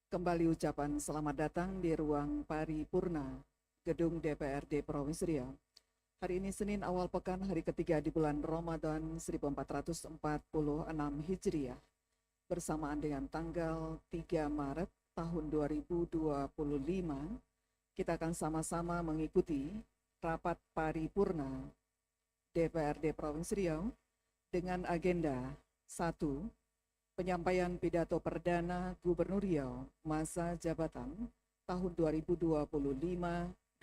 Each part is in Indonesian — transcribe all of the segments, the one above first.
Kembali ucapan selamat datang di ruang paripurna Gedung DPRD Provinsi Riau. Hari ini Senin awal pekan hari ketiga di bulan Ramadan 1446 Hijriah bersamaan dengan tanggal 3 Maret tahun 2025. Kita akan sama-sama mengikuti rapat paripurna DPRD Provinsi Riau dengan agenda 1. Penyampaian pidato perdana Gubernur Riau masa jabatan tahun 2025-2030.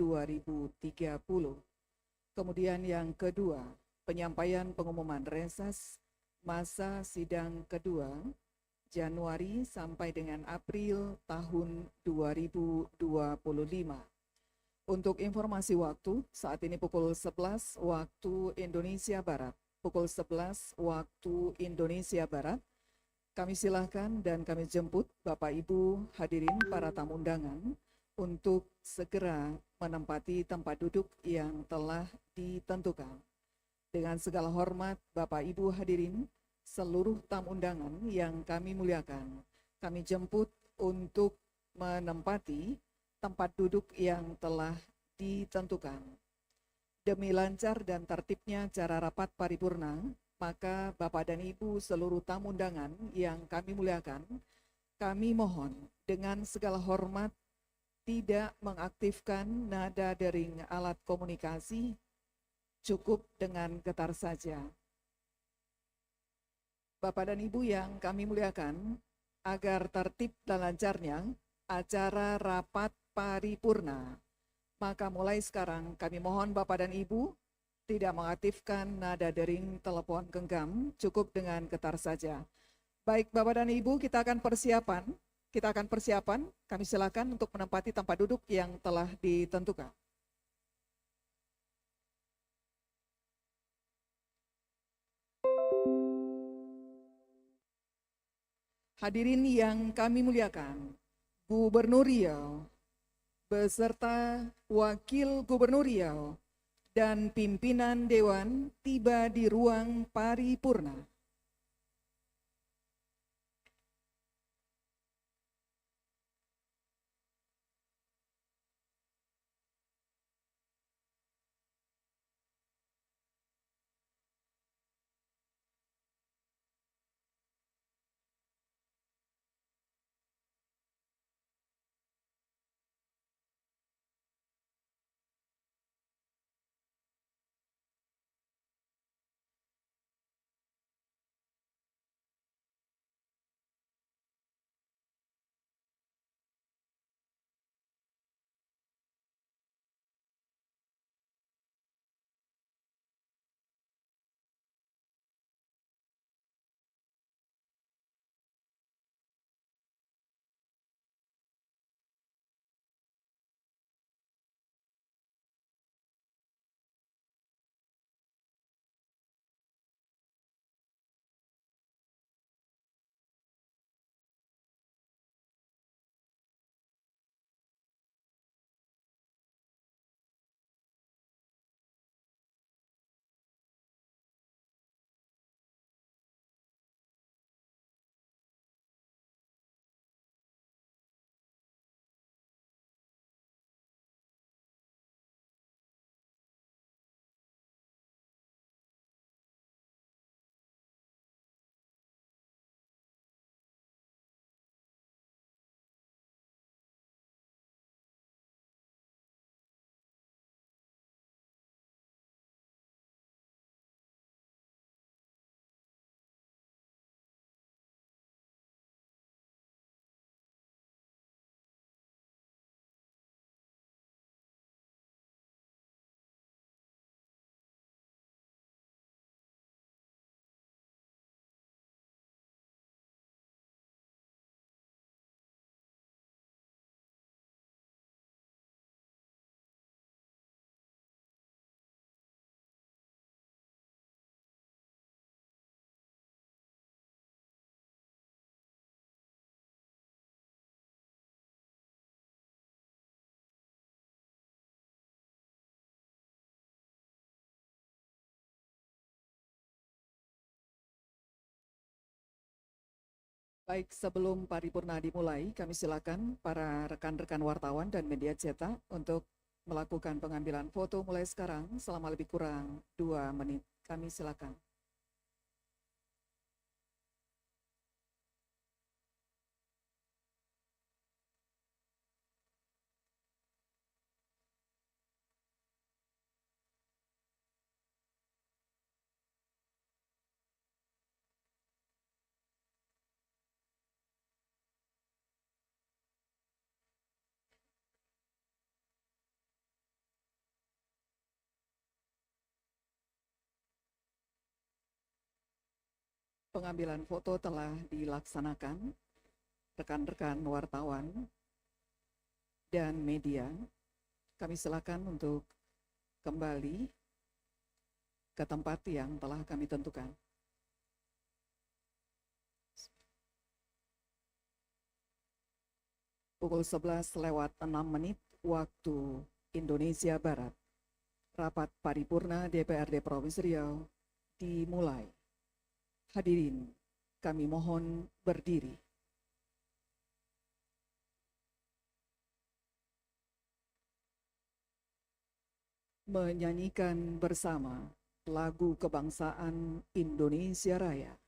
Kemudian yang kedua, penyampaian pengumuman reses masa sidang kedua Januari sampai dengan April tahun 2025. Untuk informasi waktu, saat ini pukul 11 waktu Indonesia Barat. Pukul 11 waktu Indonesia Barat. Kami silahkan dan kami jemput Bapak Ibu hadirin para tamu undangan untuk segera menempati tempat duduk yang telah ditentukan. Dengan segala hormat Bapak Ibu hadirin, seluruh tamu undangan yang kami muliakan, kami jemput untuk menempati tempat duduk yang telah ditentukan. Demi lancar dan tertibnya cara rapat paripurna, maka Bapak dan Ibu seluruh tamu undangan yang kami muliakan, kami mohon dengan segala hormat tidak mengaktifkan nada dering alat komunikasi, cukup dengan getar saja. Bapak dan Ibu yang kami muliakan, agar tertib dan lancarnya acara rapat paripurna, maka mulai sekarang kami mohon Bapak dan Ibu tidak mengaktifkan nada dering telepon genggam, cukup dengan getar saja. Baik Bapak dan Ibu, kita akan persiapan, kami silakan untuk menempati tempat duduk yang telah ditentukan. Hadirin yang kami muliakan, Gubernur Riau beserta Wakil Gubernur Riau dan pimpinan Dewan tiba di ruang paripurna. Baik, sebelum paripurna dimulai, kami silakan para rekan-rekan wartawan dan media cetak untuk melakukan pengambilan foto mulai sekarang selama lebih kurang 2 menit. Kami silakan. Pengambilan foto telah dilaksanakan, rekan-rekan wartawan dan media. Kami silakan untuk kembali ke tempat yang telah kami tentukan. Pukul 11:06 waktu Indonesia Barat. Rapat paripurna DPRD Provinsi Riau dimulai. Hadirin, kami mohon berdiri. Menyanyikan bersama lagu kebangsaan Indonesia Raya.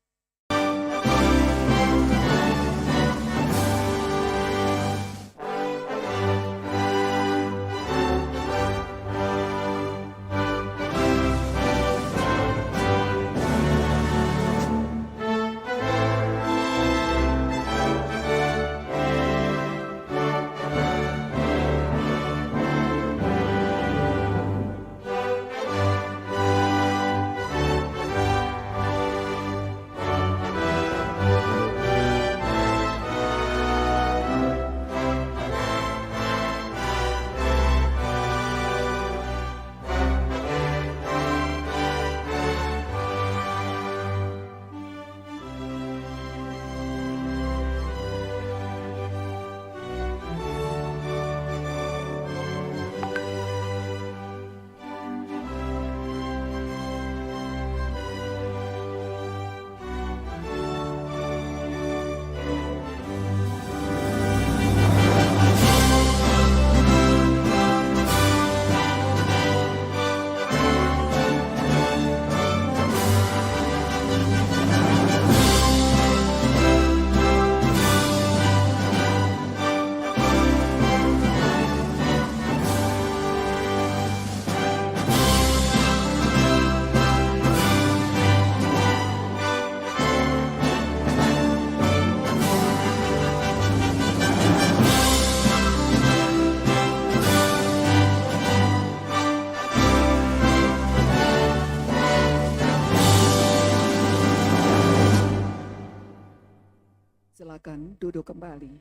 Silakan duduk kembali.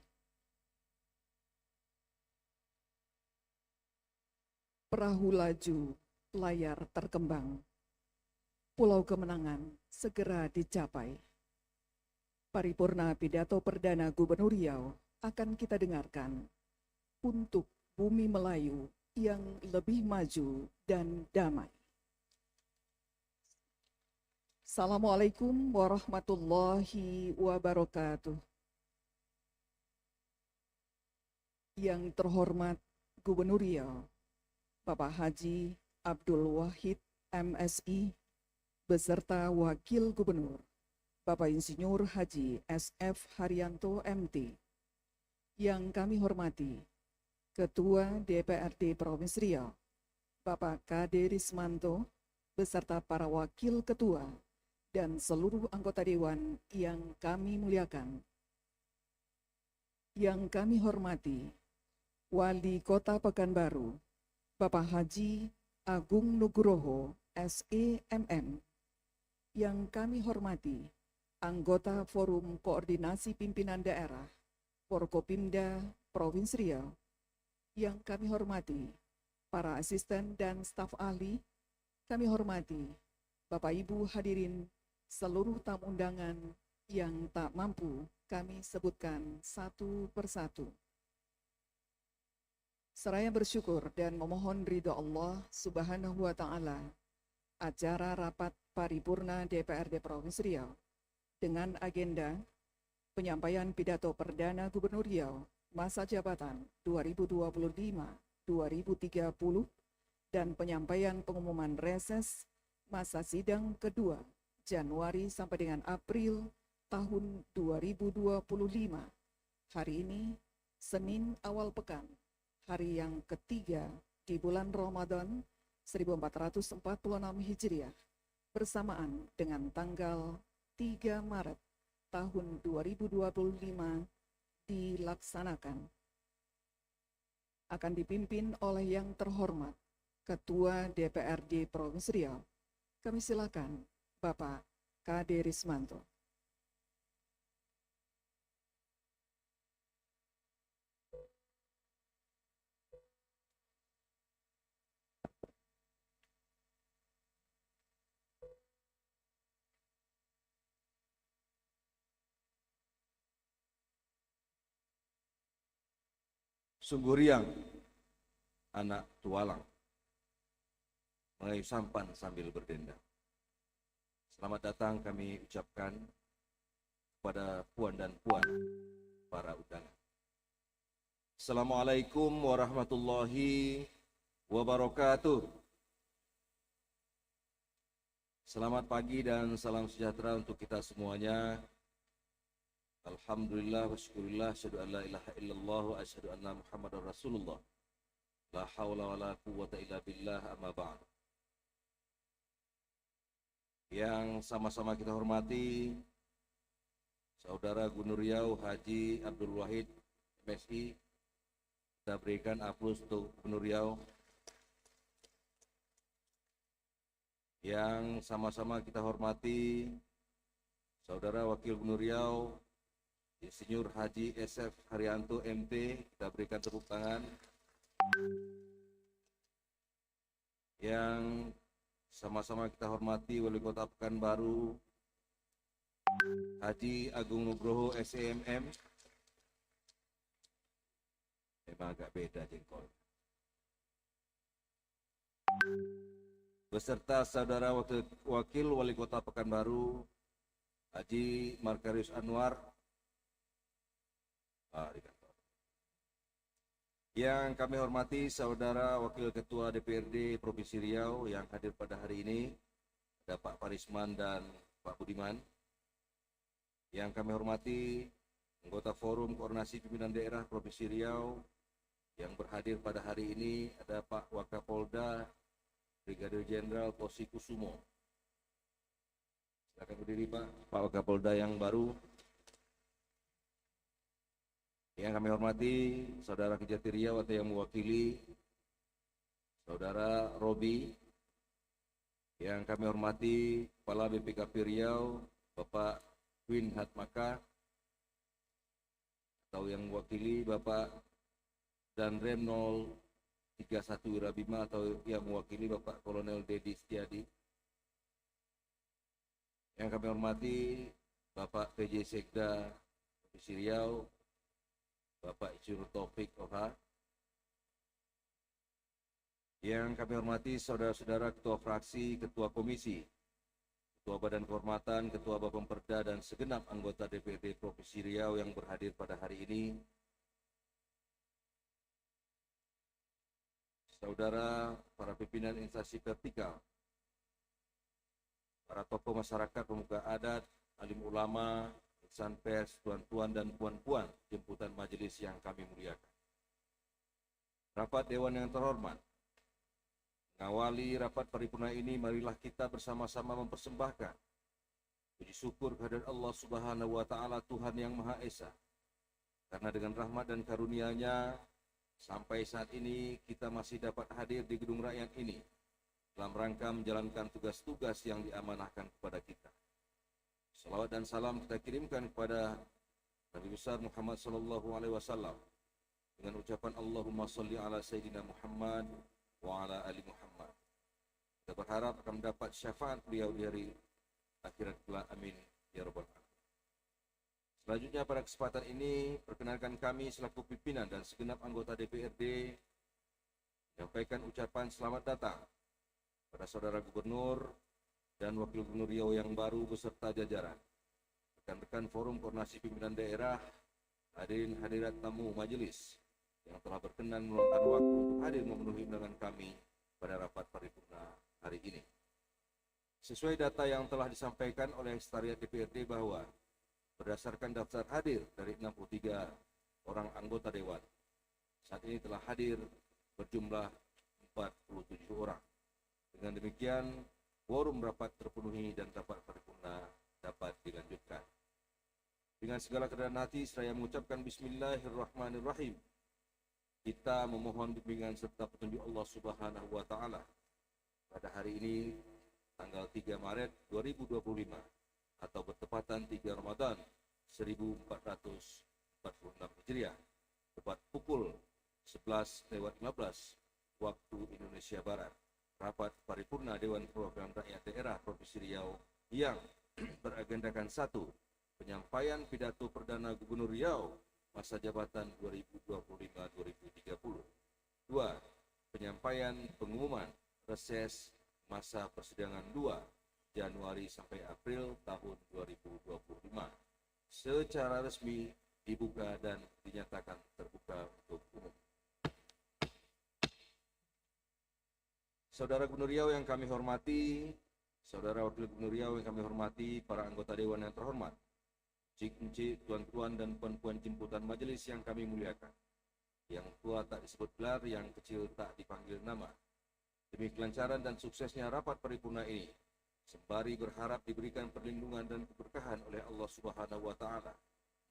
Perahu laju, layar terkembang. Pulau kemenangan segera dicapai. Paripurna pidato perdana Gubernur Riau akan kita dengarkan untuk bumi Melayu yang lebih maju dan damai. Assalamualaikum warahmatullahi wabarakatuh. Yang terhormat Gubernur Riau, Bapak Haji Abdul Wahid MSI, beserta Wakil Gubernur, Bapak Insinyur Haji SF Haryanto MT. Yang kami hormati, Ketua DPRD Provinsi Riau, Bapak Kade Rismanto, beserta para Wakil Ketua, dan seluruh anggota Dewan yang kami muliakan. Yang kami hormati, Wali Kota Pekanbaru, Bapak Haji Agung Nugroho, SEMM. Yang kami hormati, anggota Forum Koordinasi Pimpinan Daerah, Forkopimda Provinsi Riau. Yang kami hormati, para asisten dan staf ahli. Kami hormati, Bapak Ibu hadirin, seluruh tamu undangan yang tak mampu kami sebutkan satu persatu. Seraya bersyukur dan memohon ridho Allah Subhanahu wa Ta'ala, acara rapat paripurna DPRD Provinsi Riau dengan agenda penyampaian pidato perdana Gubernur Riau masa jabatan 2025-2030 dan penyampaian pengumuman reses masa sidang kedua Januari sampai dengan April tahun 2025. Hari ini Senin awal pekan, hari yang ketiga di bulan Ramadan 1446 Hijriah, bersamaan dengan tanggal 3 Maret tahun 2025 dilaksanakan. Akan dipimpin oleh yang terhormat Ketua DPRD Provinsi Riau. Kami silakan Bapak Kade Rismanto. Sungguh riang anak tualang mengayuh sampan sambil berdendang. Selamat datang kami ucapkan kepada puan dan puan para undangan. Assalamualaikum warahmatullahi wabarakatuh. Selamat pagi dan salam sejahtera untuk kita semuanya. Alhamdulillah wa syukurillah, asyhadu an la ilaha illallah wa asyhadu anna Muhammadar Rasulullah. La haula wa la quwwata illa billah, amma ba'd. Yang sama-sama kita hormati Saudara Gubernur Riau Haji Abdul Wahid MSI. Kita berikan aplaus untuk Gubernur Riau. Yang sama-sama kita hormati Saudara Wakil Gubernur Riau Insinyur Haji SF Haryanto MT, kita berikan tepuk tangan. Yang sama-sama kita hormati Wali Kota Pekanbaru Haji Agung Nugroho SEMM. Memang agak beda jengkol. Beserta Saudara Wakil Wali Kota Pekanbaru Haji Markarius Anwar. Yang kami hormati Saudara Wakil Ketua DPRD Provinsi Riau yang hadir pada hari ini, ada Pak Parisman dan Pak Budiman. Yang kami hormati anggota Forum Koordinasi Pimpinan Daerah Provinsi Riau yang berhadir pada hari ini, ada Pak Wakapolda Brigadir Jenderal Tosi Kusumo. Silakan berdiri Pak Wakapolda yang baru. Yang kami hormati Saudara Kejati Riau atau yang mewakili Saudara Robi. Yang kami hormati Kepala BPKP Riau Bapak Win Hatmaka, atau yang mewakili Bapak Danrem 031 Wirabima, atau yang mewakili Bapak Kolonel Dedi Setiadi. Yang kami hormati Bapak PJ Sekda Provinsi Riau Bapak Insinyur Taufik Oha. Yang kami hormati saudara-saudara ketua fraksi, ketua komisi, ketua badan kehormatan, ketua Bapemperda, dan segenap anggota DPRD Provinsi Riau yang berhadir pada hari ini. Saudara para pimpinan instansi vertikal, para tokoh masyarakat, pemuka adat, alim ulama, insan pers, tuan-tuan dan puan-puan jemputan majelis yang kami muliakan. Rapat Dewan yang terhormat, mengawali rapat paripurna ini, marilah kita bersama-sama mempersembahkan puji syukur kehadirat Allah Subhanahu wa Ta'ala, Tuhan yang Maha Esa, karena dengan rahmat dan karunia-Nya sampai saat ini kita masih dapat hadir di gedung rakyat ini dalam rangka menjalankan tugas-tugas yang diamanahkan kepada kita. Salawat dan salam kita kirimkan kepada Nabi besar Muhammad sallallahu alaihi wasallam dengan ucapan Allahumma shalli ala sayyidina Muhammad wa ala ali Muhammad. Kita berharap akan mendapat syafaat beliau di hari akhirat kelak. Amin ya rabbal alamin. Selanjutnya pada kesempatan ini perkenalkan kami selaku pimpinan dan segenap anggota DPRD menyampaikan ucapan selamat datang pada Saudara Gubernur dan Wakil Gubernur Riau yang baru beserta jajaran, rekan-rekan Forum Koordinasi Pimpinan Daerah, hadirin hadirat tamu majelis yang telah berkenan meluangkan waktu untuk hadir memenuhi undangan kami pada rapat paripurna hari ini. Sesuai data yang telah disampaikan oleh Sekretariat DPRD bahwa berdasarkan daftar hadir dari 63 orang anggota Dewan, saat ini telah hadir berjumlah 47 orang. Dengan demikian, quorum rapat terpenuhi dan rapat paripurna dapat dilanjutkan. Dengan segala kerendahan hati, saya mengucapkan Bismillahirrahmanirrahim. Kita memohon bimbingan serta petunjuk Allah Subhanahu wa Ta'ala. Pada hari ini, tanggal 3 Maret 2025, atau bertepatan 3 Ramadan 1446 Hijriah, tepat pukul 11:15 waktu Indonesia Barat, rapat paripurna Dewan Perwakilan Rakyat Daerah Provinsi Riau yang beragendakan 1. Penyampaian pidato Perdana Gubernur Riau masa jabatan 2025-2030. 2. Penyampaian pengumuman reses masa persidangan 2 Januari sampai April tahun 2025 secara resmi dibuka dan dinyatakan terbuka untuk umum. Saudara Gubernur Riau yang kami hormati, Saudara Wakil Gubernur Riau yang kami hormati, para anggota Dewan yang terhormat, encik-encik, tuan-tuan dan puan-puan jemputan majelis yang kami muliakan, yang tua tak disebut gelar, yang kecil tak dipanggil nama. Demi kelancaran dan suksesnya rapat paripurna ini, sembari berharap diberikan perlindungan dan keberkahan oleh Allah Subhanahu wa Ta'ala,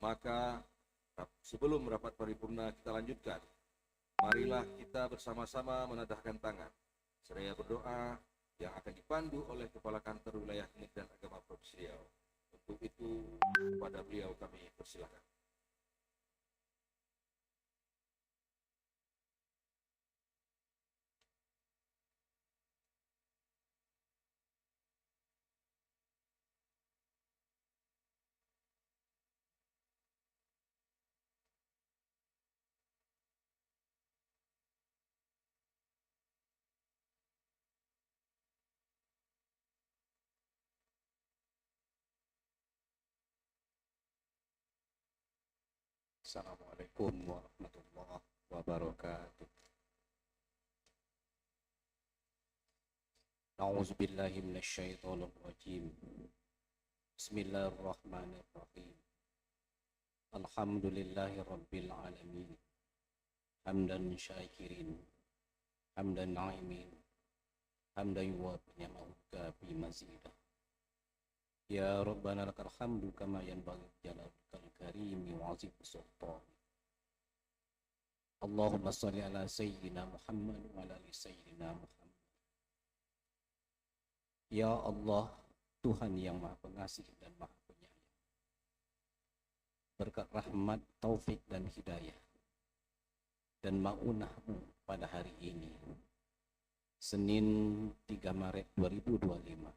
maka sebelum rapat paripurna kita lanjutkan, marilah kita bersama-sama menadahkan tangan seraya berdoa yang akan dipandu oleh Kepala Kantor Wilayah Pendidikan dan Agama Provinsi Riau. Untuk itu, kepada beliau kami persilakan. Assalamualaikum warahmatullahi wabarakatuh. A'udzubillahi minasyaitonir rajim. Bismillahirrahmanirrahim. Alhamdulillahi rabbil alamin. Hamdan syakirin, hamdan na'imin, hamdan yuwafi ni'amahu kafi mazidah. Ya Rabbana lakal hamdu kama yanbaghi jalalikal karimi wa azim sultan. Allahumma salli ala sayyidina Muhammad wa ala ali sayyidina Muhammad. Ya Allah, Tuhan yang Maha Pengasih dan Maha Penyayang, berkat rahmat, taufik dan hidayah dan ma'unahmu pada hari ini, Senin 3 Maret 2025,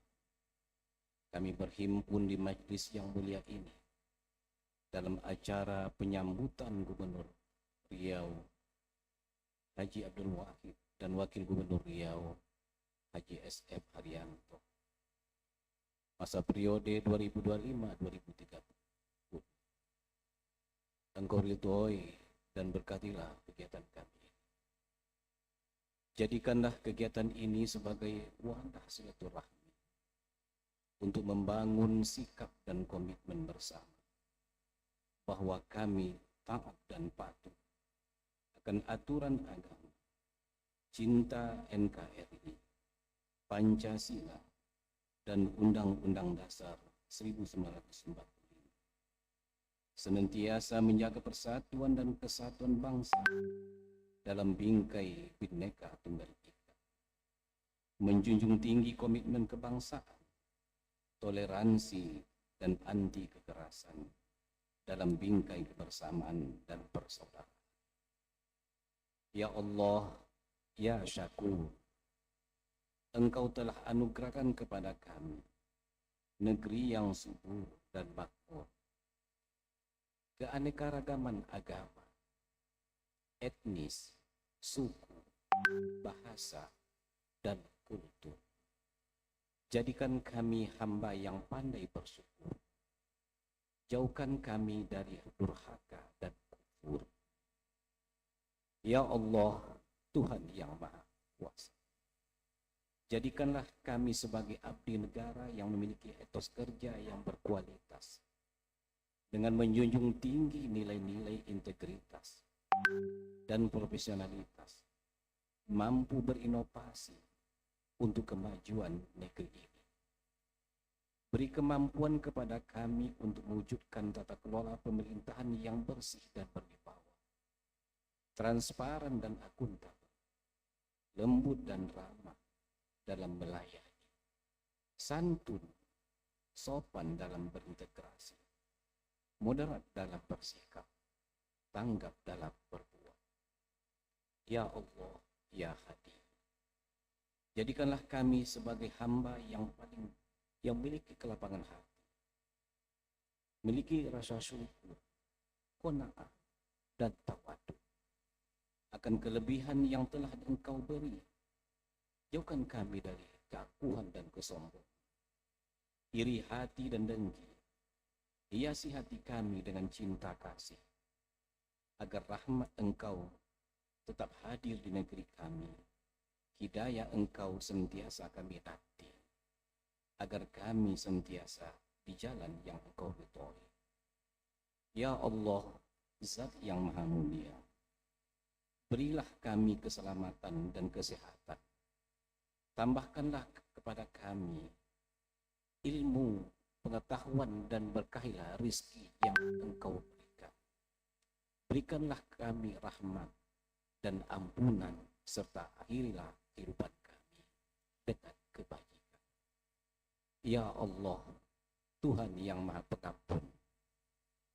kami berhimpun di majlis yang mulia ini dalam acara penyambutan Gubernur Riau Haji Abdul Wahid dan Wakil Gubernur Riau Haji SF Haryanto masa periode 2025-2030. Engkau ridhoi dan berkatilah kegiatan kami. Jadikanlah kegiatan ini sebagai wadah silaturahmi untuk membangun sikap dan komitmen bersama bahwa kami taat dan patuh akan aturan agama, cinta NKRI, Pancasila, dan Undang-Undang Dasar 1945, senantiasa menjaga persatuan dan kesatuan bangsa dalam bingkai Bhinneka Tunggal Ika, menjunjung tinggi komitmen kebangsaan, toleransi, dan anti kekerasan dalam bingkai kebersamaan dan persaudaraan. Ya Allah, ya Syakur, Engkau telah anugerahkan kepada kami negeri yang subur dan makmur, keanekaragaman agama, etnis, suku, bahasa, dan kultur. Jadikan kami hamba yang pandai bersyukur, Jauhkan kami dari durhaka dan kufur. Ya Allah, Tuhan yang Maha Kuasa, jadikanlah kami sebagai abdi negara yang memiliki etos kerja yang berkualitas, dengan menjunjung tinggi nilai-nilai integritas dan profesionalitas, mampu berinovasi untuk kemajuan negeri ini. Beri kemampuan kepada kami untuk mewujudkan tata kelola pemerintahan yang bersih dan berwibawa, transparan dan akuntabel, lembut dan ramah dalam melayani, santun, sopan dalam berintegrasi, moderat dalam bersikap, tanggap dalam berbuat. Ya Allah, ya Hadi, jadikanlah kami sebagai hamba yang memiliki kelapangan hati, memiliki rasa syukur, qanaah, dan tawadu akan kelebihan yang telah Engkau beri. Jauhkan kami dari keakuhan dan kesombongan, iri hati dan dengki. Hiasi hati kami dengan cinta kasih, agar rahmat Engkau tetap hadir di negeri kami. Hidayah Engkau sentiasa kami nanti, agar kami sentiasa di jalan yang Engkau ridhoi. Ya Allah, Zat yang Maha Mulia, berilah kami keselamatan dan kesehatan. Tambahkanlah kepada kami ilmu, pengetahuan, dan berkahilah rizki yang Engkau berikan. Berikanlah kami rahmat dan ampunan, serta akhirilah kehidupan kami dengan kebaikan. Ya Allah, Tuhan yang Maha Pengampun,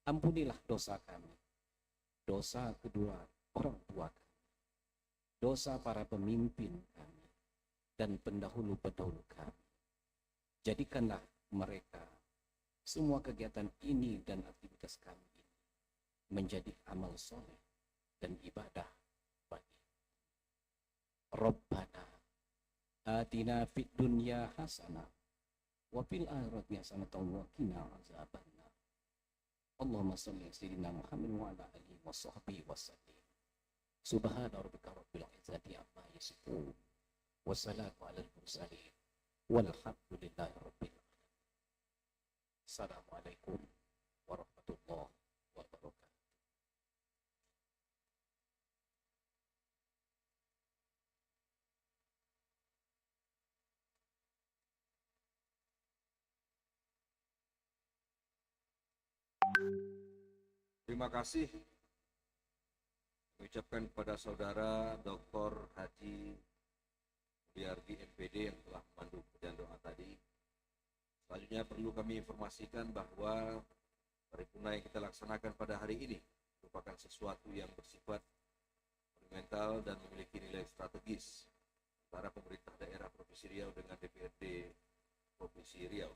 ampunilah dosa kami, dosa kedua orang tua kami, dosa para pemimpin kami, dan pendahulu-pendahulu kami. Jadikanlah mereka, semua kegiatan ini dan aktivitas kami ini menjadi amal soleh dan ibadah bagi. Rabbana atina fid dunya hasanah wa fil akhirati hasanatan wa qina azabannar. Allahumma shalli ala sayyidina Muhammad wa ala alihi wa sahbihi wa sallim. Subhana rabbika rabbil izzati amma yasifun wa salamun alal mursalin walhamdulillahi rabbil alamin. Assalamualaikum warahmatullahi wabarakatuh. Terima kasih mengucapkan kepada saudara Dr. Haji Mulyardi MPD yang telah memandu pujian doa tadi. Selanjutnya perlu kami informasikan bahwa paripurna yang kita laksanakan pada hari ini merupakan sesuatu yang bersifat monumental dan memiliki nilai strategis antara pemerintah daerah Provinsi Riau dengan DPRD Provinsi Riau,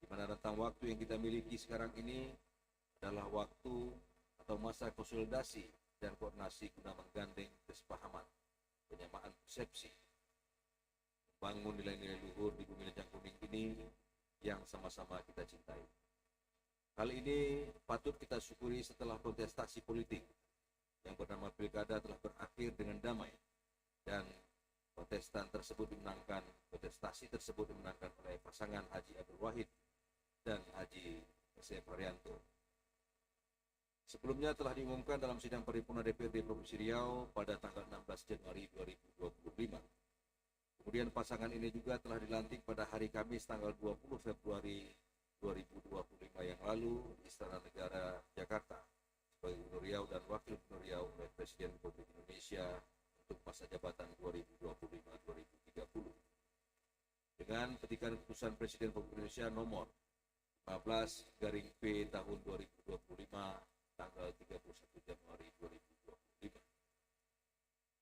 di mana rentang waktu yang kita miliki sekarang ini adalah waktu atau masa konsolidasi dan koordinasi guna menggandeng kesepahaman, penyamaan persepsi, membangun nilai-nilai luhur di bumi Lejang Kuning ini yang sama-sama kita cintai. Hal ini patut kita syukuri setelah kontestasi politik yang bernama Pilkada telah berakhir dengan damai dan kontestasi tersebut dimenangkan oleh pasangan Haji Abdul Wahid dan Haji Yosef Haryanto. Sebelumnya telah diumumkan dalam sidang paripurna DPRD Provinsi Riau pada tanggal 16 Januari 2025. Kemudian pasangan ini juga telah dilantik pada hari Kamis tanggal 20 Februari 2025 yang lalu di Istana Negara Jakarta sebagai Gubernur Riau dan Wakil Gubernur Riau oleh Presiden Republik Indonesia untuk masa jabatan 2025-2030. Dengan petikan keputusan Presiden Republik Indonesia nomor 15/P tahun 2025 tanggal 31 Januari 2025.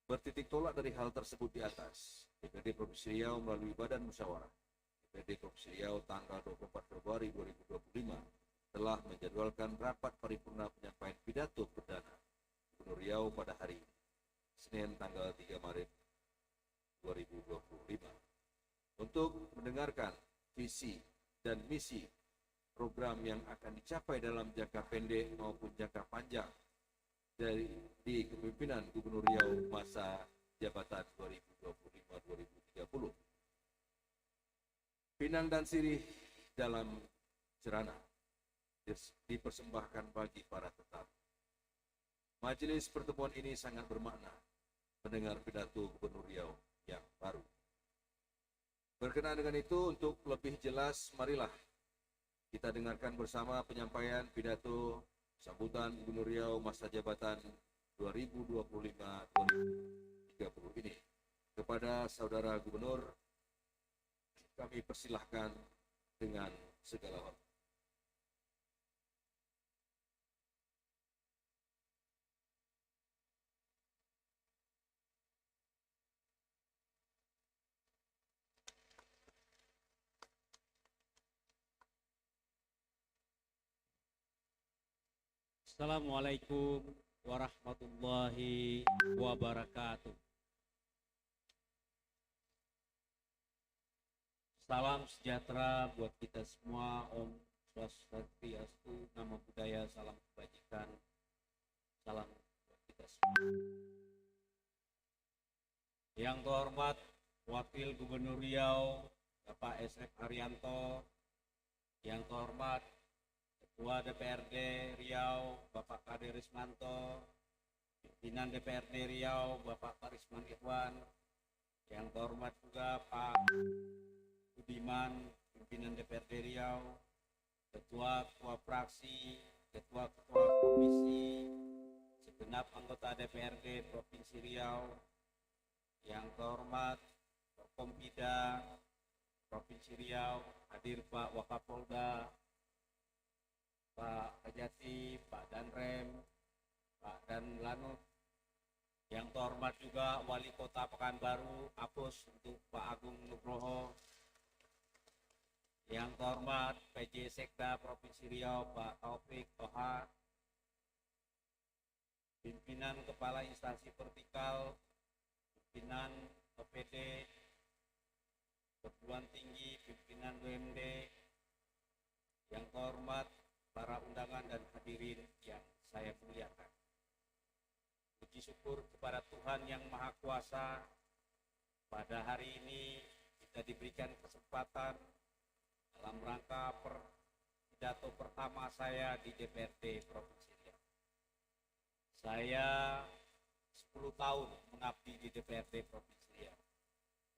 Bertitik tolak dari hal tersebut di atas, DPRD Provinsi Riau melalui Badan Musyawarah DPRD Provinsi Riau tanggal 24 Februari 2025 telah menjadwalkan rapat paripurna penyampaian pidato perdana Gubernur Riau pada hari Senin tanggal 3 Maret 2025 untuk mendengarkan visi dan misi program yang akan dicapai dalam jangka pendek maupun jangka panjang di kepemimpinan Gubernur Riau masa jabatan 2025-2030. Pinang dan sirih dalam cerana dipersembahkan bagi para tetamu. Majelis pertemuan ini sangat bermakna mendengar pidato Gubernur Riau yang baru. Berkenaan dengan itu, untuk lebih jelas, marilah kita dengarkan bersama penyampaian pidato sambutan Gubernur Riau masa jabatan 2025-2030 ini. Kepada Saudara Gubernur, kami persilahkan dengan segala hormat. Assalamualaikum warahmatullahi wabarakatuh. Salam sejahtera buat kita semua. Om Swastiastu, Namo Buddhaya, salam kebajikan. Salam buat kita semua. Yang terhormat Wakil Gubernur Riau, Bapak SF Haryanto. Yang terhormat Ketua DPRD Riau, Bapak Kade Rismanto, Pimpinan DPRD Riau, Bapak Parisman Ikhwan, yang terhormat juga Pak Budiman, Pimpinan DPRD Riau, Ketua-Ketua Fraksi, Ketua-Ketua Komisi, segenap anggota DPRD Provinsi Riau, yang terhormat Forkompida Provinsi Riau, hadir Pak Wakapolda, Pak Kajati, Pak Danrem, Pak Danlanut, yang terhormat juga Wali Kota Pekanbaru, Apus untuk Pak Agung Nugroho, yang terhormat PJ Sekda Provinsi Riau, Pak Taufik Toha, pimpinan Kepala Instansi Vertikal, pimpinan OPD, perguruan tinggi, pimpinan BUMD, yang terhormat para undangan dan hadirin yang saya muliakan. Puji syukur kepada Tuhan Yang Maha Kuasa, pada hari ini kita diberikan kesempatan dalam rangka pidato pertama saya di DPRD Provinsi Riau. Saya 10 tahun mengabdi di DPRD Provinsi Riau.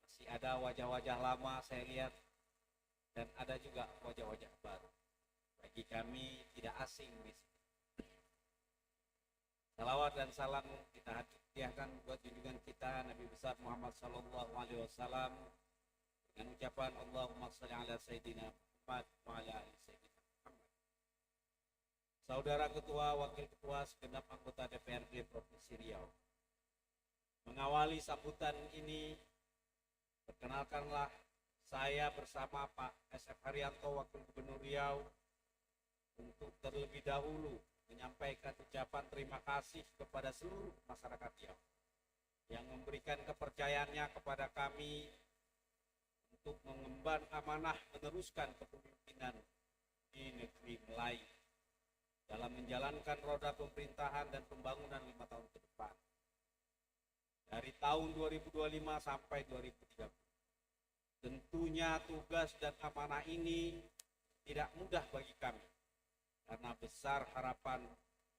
Masih ada wajah-wajah lama saya lihat, dan ada juga wajah-wajah baru. Bagi kami tidak asing di sini. Salawat dan salam kita hadiahkan buat junjungan kita Nabi besar Muhammad Sallallahu Alaihi Wasallam dengan ucapan Allahumma shalli ala Sayyidina Muhammad wa ala ali Sayyidina Muhammad. Saudara Ketua, Wakil Ketua, segenap anggota DPRD Provinsi Riau, mengawali sambutan ini, perkenalkanlah saya bersama Pak SF Haryanto, Wakil Gubernur Riau, untuk terlebih dahulu menyampaikan ucapan terima kasih kepada seluruh masyarakat Riau yang memberikan kepercayaannya kepada kami untuk mengemban amanah meneruskan kepemimpinan di negeri Melayu dalam menjalankan roda pemerintahan dan pembangunan 5 tahun ke depan dari tahun 2025 sampai 2030. Tentunya tugas dan amanah ini tidak mudah bagi kami, karena besar harapan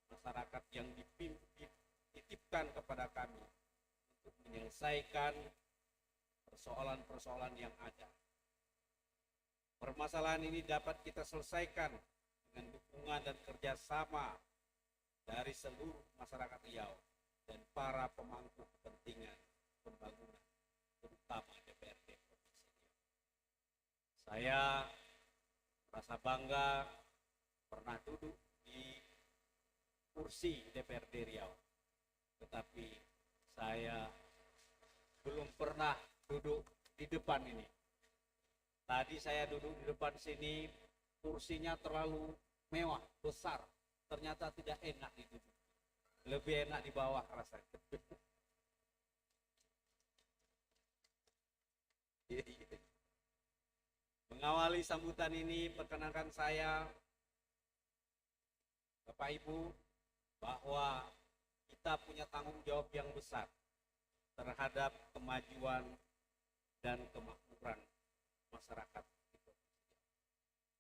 masyarakat yang dititipkan kepada kami untuk menyelesaikan persoalan-persoalan yang ada. Permasalahan ini dapat kita selesaikan dengan dukungan dan kerjasama dari seluruh masyarakat Riau dan para pemangku kepentingan pembangunan, terutama DPRD Provinsi Riau. Saya merasa bangga pernah duduk di kursi DPRD Riau, tetapi saya belum pernah duduk di depan ini. Tadi saya duduk di depan sini, kursinya terlalu mewah, besar, ternyata tidak enak duduk, lebih enak di bawah rasanya. Mengawali sambutan ini, perkenankan saya, Bapak Ibu, bahwa kita punya tanggung jawab yang besar terhadap kemajuan dan kemakmuran masyarakat.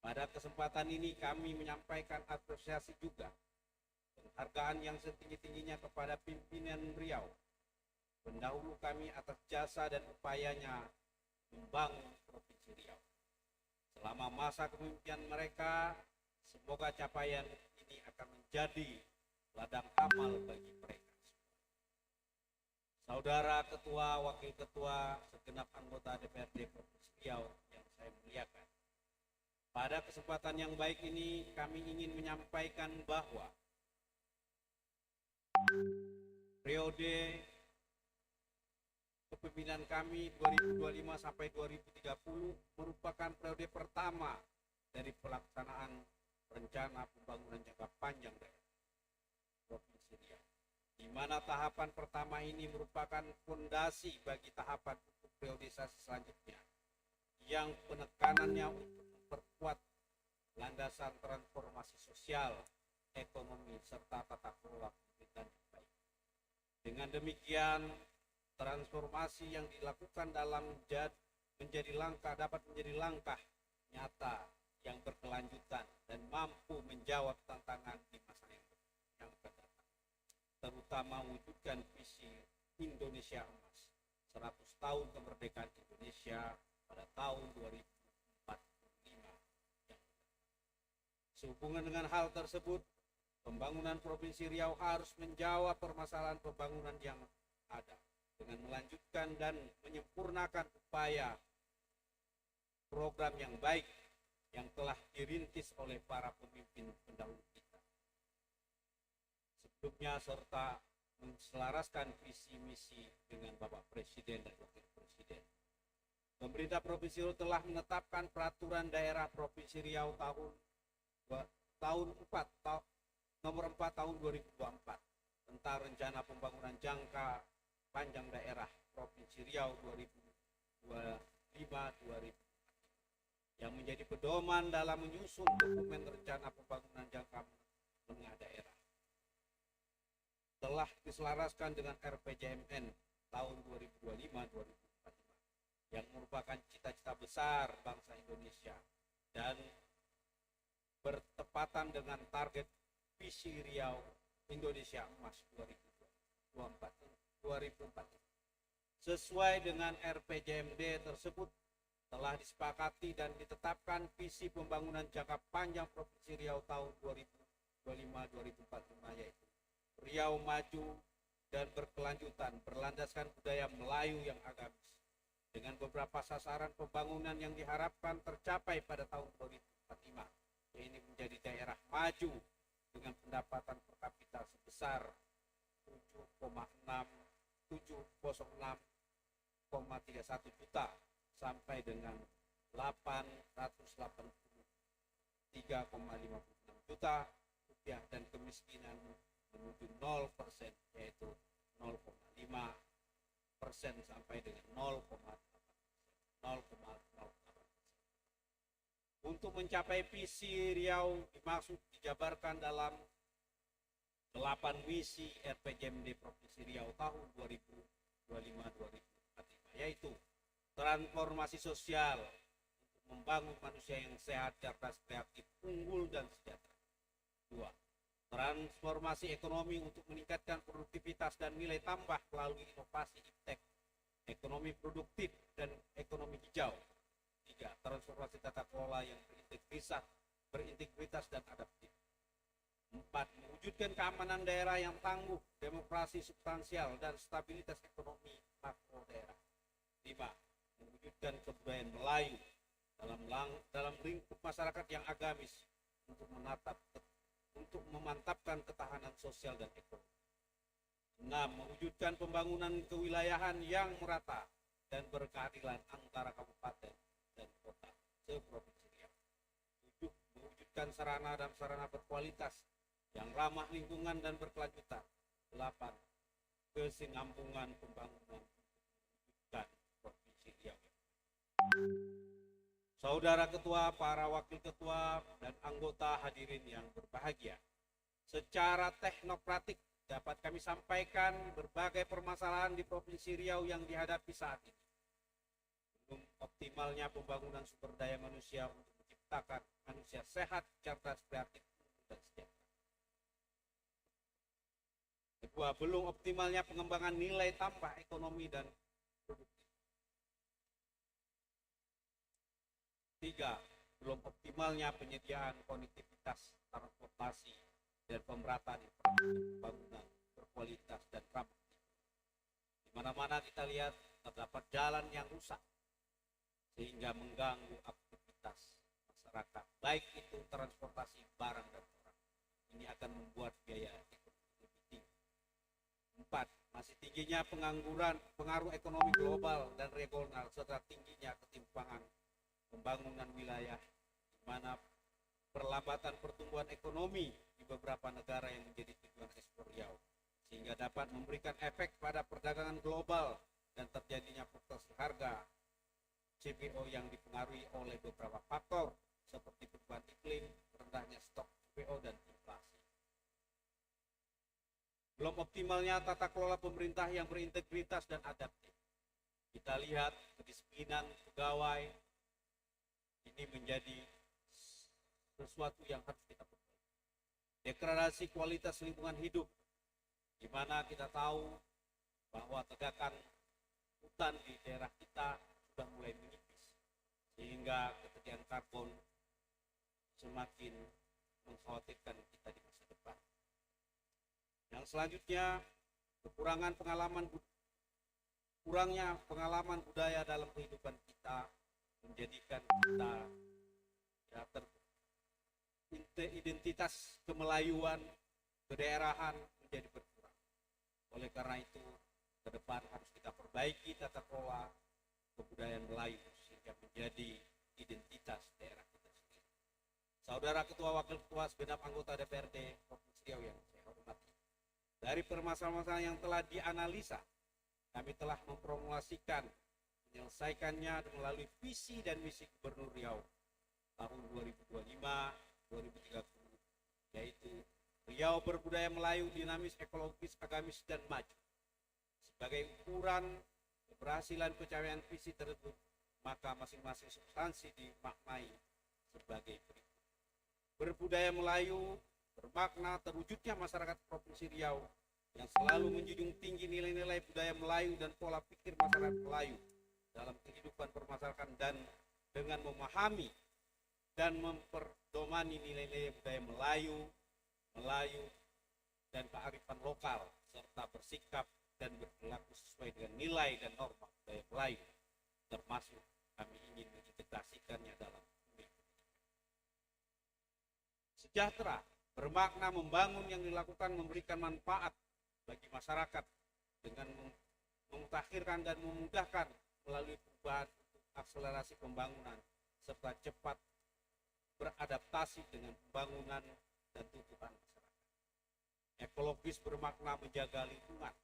Pada kesempatan ini kami menyampaikan apresiasi juga penghargaan yang setinggi-tingginya kepada pimpinan Riau, pendahulu kami atas jasa dan upayanya membangun Provinsi Riau. Selama masa kepemimpinan mereka, semoga capaian ini akan menjadi ladang amal bagi mereka. Saudara Ketua, Wakil Ketua, segenap anggota DPRD Provinsi Riau yang saya muliakan. Pada kesempatan yang baik ini, kami ingin menyampaikan bahwa periode kepemimpinan kami 2025 sampai 2030 merupakan periode pertama dari pelaksanaan rencana pembangunan jangka panjang daerah Provinsi Riau, di mana tahapan pertama ini merupakan fondasi bagi tahapan untuk priorisasi selanjutnya, yang penekanannya untuk memperkuat landasan transformasi sosial, ekonomi, serta tata kelola pemerintahan yang baik. Dengan demikian, transformasi yang dilakukan dapat menjadi langkah nyata yang berkelanjutan dan mampu menjawab tantangan di masa yang akan datang, terutama mewujudkan visi Indonesia Emas 100 tahun kemerdekaan Indonesia pada tahun 2045. Sehubungan dengan hal tersebut, pembangunan Provinsi Riau harus menjawab permasalahan pembangunan yang ada dengan melanjutkan dan menyempurnakan upaya program yang baik yang telah dirintis oleh para pemimpin pendahulu kita sebelumnya, serta menselaraskan visi misi dengan Bapak Presiden dan Wakil Presiden. Pemerintah Provinsi Riau telah menetapkan peraturan daerah Provinsi Riau nomor 4 tahun 2024 tentang rencana pembangunan jangka panjang daerah Provinsi Riau 2025-2024 yang menjadi pedoman dalam menyusun dokumen rencana pembangunan jangka menengah daerah. Telah diselaraskan dengan RPJMN tahun 2025-2045 yang merupakan cita-cita besar bangsa Indonesia dan bertepatan dengan target visi Riau Indonesia Emas 2024. Sesuai dengan RPJMD tersebut, telah disepakati dan ditetapkan visi pembangunan jangka panjang Provinsi Riau tahun 2025-2045, yaitu Riau maju dan berkelanjutan berlandaskan budaya Melayu yang agamis, dengan beberapa sasaran pembangunan yang diharapkan tercapai pada tahun 2045, yaitu menjadi daerah maju dengan pendapatan per kapita sebesar 706,31 juta sampai dengan 883,56 juta rupiah, dan kemiskinan menuju 0%, yaitu 0,5% sampai dengan 0,08%. Untuk mencapai visi Riau dimaksud dijabarkan dalam 8 misi RPJMD Provinsi Riau tahun 2025-2045, yaitu transformasi sosial untuk membangun manusia yang sehat, cerdas, kreatif, unggul, dan sejahtera. 2. Transformasi ekonomi untuk meningkatkan produktivitas dan nilai tambah melalui inovasi iptek, ekonomi produktif, dan ekonomi hijau. 3. Transformasi tata kelola yang berintegritas dan adaptif. 4. Mewujudkan keamanan daerah yang tangguh, demokrasi substansial, dan stabilitas ekonomi makro daerah. 5. Mewujudkan kebudayaan Melayu dalam lingkup masyarakat yang agamis untuk memantapkan ketahanan sosial dan ekonomi. 6. Mewujudkan pembangunan kewilayahan yang merata dan berkeadilan antara kabupaten dan kota se-Provinsi Riau. 7. Mewujudkan sarana dan sarana berkualitas yang ramah lingkungan dan berkelanjutan. 8. Kesinambungan pembangunan dan Provinsi Riau. Saudara Ketua, para Wakil Ketua, dan anggota hadirin yang berbahagia. Secara teknokratik dapat kami sampaikan berbagai permasalahan di Provinsi Riau yang dihadapi saat ini. Belum optimalnya pembangunan sumber daya manusia untuk menciptakan manusia sehat, cerdas, kreatif, dan sejahtera. Kedua, belum optimalnya pengembangan nilai tambah ekonomi dan produktif. Tiga, belum optimalnya penyediaan konektivitas, transportasi, dan pemerataan infrastruktur pembangunan berkualitas dan ramah. Di mana-mana kita lihat terdapat jalan yang rusak sehingga mengganggu aktivitas masyarakat, baik itu transportasi barang dan orang. Ini akan membuat biaya ekonomi lebih tinggi. Empat, masih tingginya pengangguran, pengaruh ekonomi global dan regional serta tingginya ketimpangan pembangunan wilayah, di mana perlambatan pertumbuhan ekonomi di beberapa negara yang menjadi tujuan ekspor Riau, sehingga dapat memberikan efek pada perdagangan global dan terjadinya fluktuasi harga CPO yang dipengaruhi oleh beberapa faktor seperti perubahan iklim, rendahnya stok CPO, dan inflasi. Belum optimalnya tata kelola pemerintah yang berintegritas dan adaptif. Kita lihat kedisiplinan pegawai ini menjadi sesuatu yang harus kita perbaiki. Degradasi kualitas lingkungan hidup, di mana kita tahu bahwa tegakan hutan di daerah kita sudah mulai menipis, sehingga ketegangan karbon semakin mengkhawatirkan kita di masa depan. Yang selanjutnya, kurangnya pengalaman budaya dalam kehidupan kita menjadikan kita identitas kemelayuan, kedaerahan menjadi berkurang. Oleh karena itu, ke depan harus kita perbaiki tata kelola kebudayaan Melayu sehingga menjadi identitas daerah kita sendiri. Saudara Ketua, Wakil Ketua, segenap anggota DPRD Provinsi Riau yang saya hormati, dari permasalahan yang telah dianalisa, kami telah mempromosikan menyelesaikannya melalui visi dan misi Gubernur Riau tahun 2025-2030, yaitu Riau berbudaya Melayu, dinamis, ekologis, agamis, dan maju. Sebagai ukuran keberhasilan pencapaian visi tersebut, maka masing-masing substansi dimaknai sebagai berikut. Berbudaya Melayu bermakna terwujudnya masyarakat Provinsi Riau yang selalu menjunjung tinggi nilai-nilai budaya Melayu dan pola pikir masyarakat Melayu dalam kehidupan bermasyarakat, dan dengan memahami dan memperdomani nilai-nilai budaya Melayu dan kearifan lokal, serta bersikap dan berperilaku sesuai dengan nilai dan norma budaya Melayu, termasuk kami ingin mengintegrasikannya dalam pendidikan. Sejahtera bermakna membangun yang dilakukan memberikan manfaat bagi masyarakat dengan memutakhirkan dan memudahkan melalui perubahan untuk akselerasi pembangunan serta cepat beradaptasi dengan pembangunan dan tuntutan masyarakat. Ekologis bermakna menjaga lingkungan.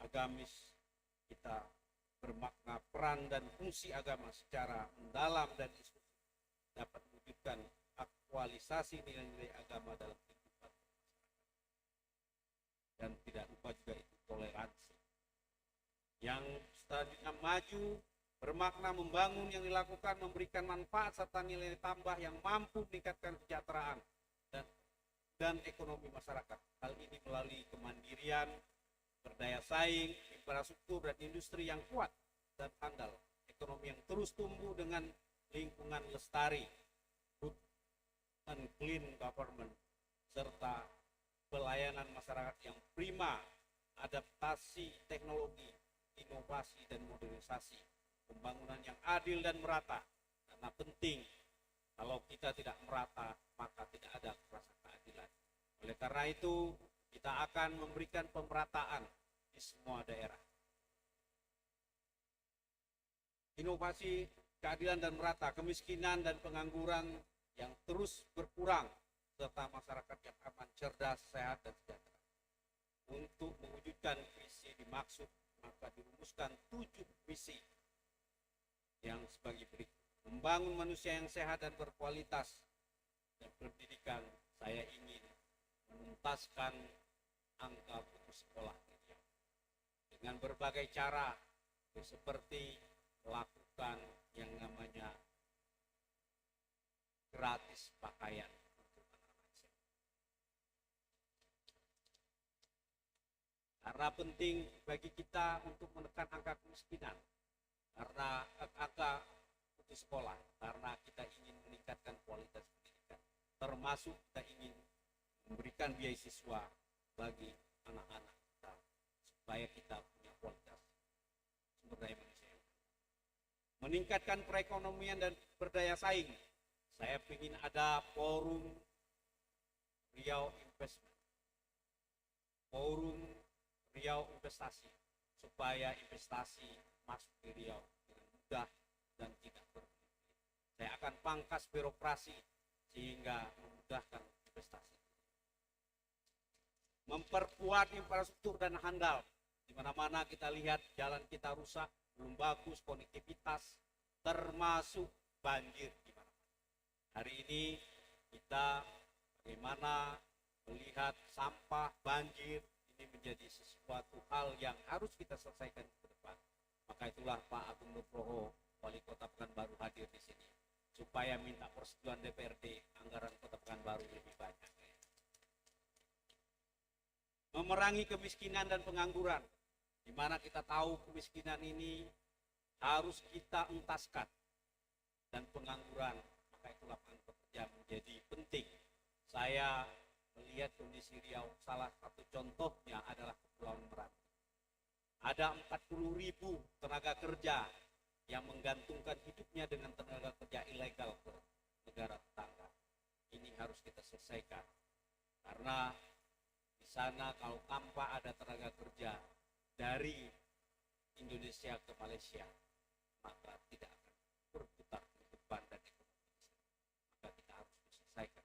Agamis kita bermakna peran dan fungsi agama secara mendalam dan inklusif dapat mewujudkan aktualisasi nilai-nilai agama dalam kehidupan masyarakat. Dan tidak lupa juga itu toleransi. Yang selanjutnya, maju bermakna membangun yang dilakukan memberikan manfaat serta nilai tambah yang mampu meningkatkan kesejahteraan dan ekonomi masyarakat. Hal ini melalui kemandirian, berdaya saing, infrastruktur dan industri yang kuat dan handal, ekonomi yang terus tumbuh dengan lingkungan lestari, good and clean government, serta pelayanan masyarakat yang prima, adaptasi teknologi, inovasi dan modernisasi, pembangunan yang adil dan merata. Karena penting, kalau kita tidak merata, maka tidak ada rasa keadilan. Oleh karena itu, kita akan memberikan pemerataan di semua daerah. Inovasi, keadilan dan merata, kemiskinan dan pengangguran yang terus berkurang, serta masyarakat yang aman, cerdas, sehat, dan sejahtera. Untuk mewujudkan visi dimaksud, maka dirumuskan 7 misi yang sebagai berikut. membangun manusia yang sehat dan berkualitas dan pendidikan, saya ingin menuntaskan angka putus sekolah dengan berbagai cara, seperti melakukan yang namanya gratis pakaian untuk anak-anak SMA. Karena penting bagi kita untuk menekan angka kemiskinan, karena angka putus sekolah, karena kita ingin meningkatkan kualitas pendidikan, termasuk kita ingin memberikan beasiswa bagi anak-anak kita, supaya kita punya kualitas sumber daya manusia. Meningkatkan perekonomian dan berdaya saing, saya ingin ada forum Riau Investment, forum Riau Investasi, supaya investasi masuk ke Riau dengan mudah dan tidak berbelit. Saya akan pangkas birokrasi sehingga memudahkan investasi. Memperkuat infrastruktur dan handal, di mana-mana kita lihat jalan kita rusak, belum bagus konektivitas, termasuk banjir di mana-mana. Hari ini kita bagaimana melihat sampah banjir ini menjadi sesuatu hal yang harus kita selesaikan ke depan. Maka itulah Pak Agung Nugroho, Wali Kota Pekanbaru hadir di sini, supaya minta persetujuan DPRD anggaran Kota Pekanbaru lebih banyak. Memerangi kemiskinan dan pengangguran, di mana kita tahu kemiskinan ini harus kita entaskan, dan pengangguran, maka itu lapangan pekerjaan menjadi penting. Saya melihat kondisi Riau, salah satu contohnya adalah Kepulauan Meranti. Ada 40.000 tenaga kerja yang menggantungkan hidupnya dengan tenaga kerja ilegal ke negara tetangga. Ini harus kita selesaikan, karena di sana kalau tanpa ada tenaga kerja dari Indonesia ke Malaysia, maka tidak akan berputar kehidupan dan ekonomi. Maka kita harus selesaikan.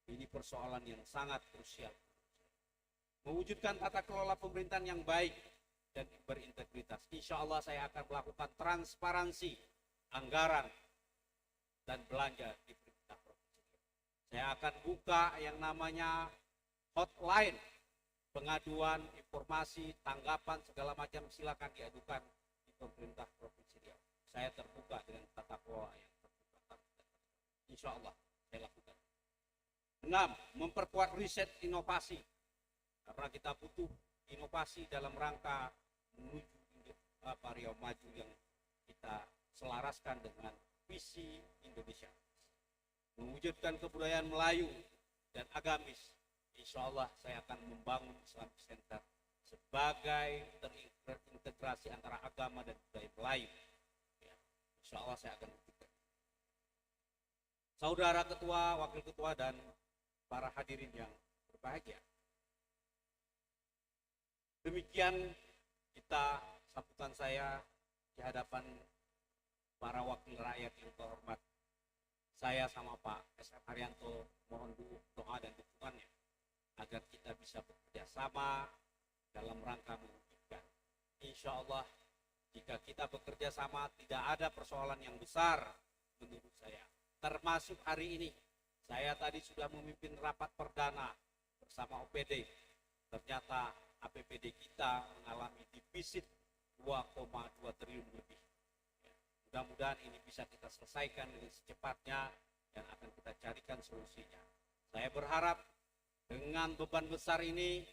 Ini persoalan yang sangat krusial. Mewujudkan tata kelola pemerintahan yang baik dan berintegritas. Insya Allah saya akan melakukan transparansi anggaran dan belanja di pemerintah provinsi. Saya akan buka yang namanya hotline, pengaduan, informasi, tanggapan, segala macam silakan diadukan di pemerintah Provinsi Riau. Saya terbuka dengan tata kelola yang terbuka. Insya Allah saya lakukan. 6. Memperkuat riset inovasi. Karena kita butuh inovasi dalam rangka menuju Riau maju yang kita selaraskan dengan visi Indonesia. Mewujudkan kebudayaan Melayu dan agamis. Insya Allah saya akan membangun Islamic Center sebagai terintegrasi antara agama dan budaya Melayu. Ya, insya Allah saya akan buktikan. Saudara ketua, wakil ketua, dan para hadirin yang berbahagia. Demikian kita sambutan saya di hadapan para wakil rakyat yang terhormat. Saya sama Pak S.M. Haryanto mohon doa dan dukungannya agar kita bisa bekerja sama dalam rangka mewujudkan. Insya Allah jika kita bekerja sama tidak ada persoalan yang besar menurut saya. Termasuk hari ini, saya tadi sudah memimpin rapat perdana bersama OPD. Ternyata APBD kita mengalami defisit 2,2 triliun lebih. Mudah-mudahan ini bisa kita selesaikan dengan secepatnya dan akan kita carikan solusinya. Saya berharap dengan beban besar ini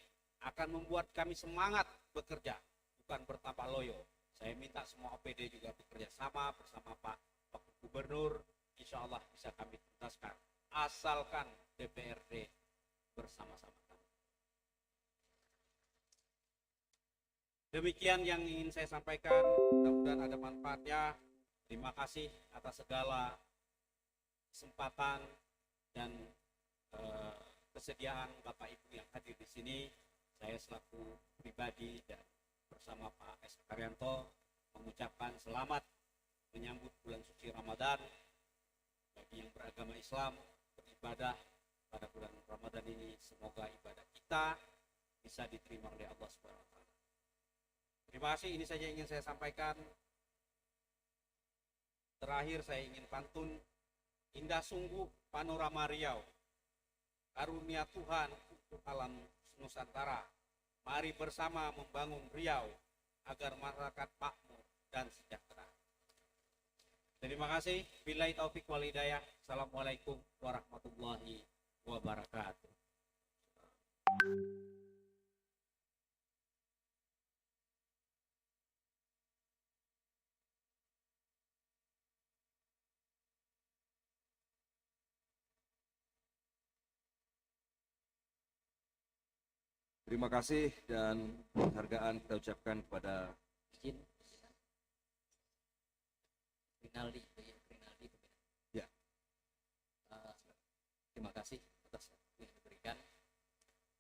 akan membuat kami semangat bekerja, bukan bertambah loyo. Saya minta semua OPD juga bekerja sama bersama Pak Wakil Gubernur. Insya Allah bisa kami tuntaskan, asalkan DPRD bersama-sama kami. Demikian yang ingin saya sampaikan, mudah-mudahan ada manfaatnya. Terima kasih atas segala kesempatan dan kesediaan Bapak Ibu yang hadir di sini. Saya selaku pribadi dan bersama Pak S. Haryanto mengucapkan selamat menyambut bulan suci Ramadan bagi yang beragama Islam beribadah pada bulan Ramadan ini. Semoga ibadah kita bisa diterima oleh Allah SWT. Terima kasih, ini saja yang ingin saya sampaikan. Terakhir saya ingin pantun, indah sungguh panorama Riau, karunia Tuhan untuk alam Nusantara. Mari bersama membangun Riau agar masyarakat makmur dan sejahtera. Terima kasih. Billahi taufik wal hidayah. Assalamualaikum warahmatullahi wabarakatuh. Terima kasih dan penghargaan kita ucapkan kepada Izin. Rinaldi, Rinaldi. Ya. Terima kasih atas waktu yang diberikan.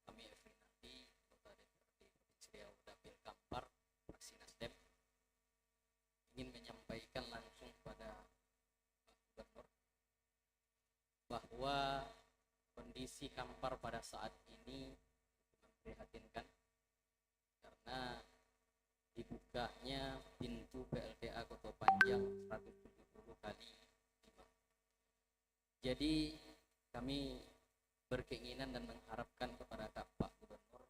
Kami Rinaldi, Kota DPRD Provinsi Riau Dapil Kampar, fraksi Nasdem, ingin menyampaikan langsung kepada Pak Gubernur bahwa kondisi Kampar pada saat ini memprihatinkan karena dibukanya pintu PLTA Koto Panjang 170 kali 5. Jadi kami berkeinginan dan mengharapkan kepada Pak Gubernur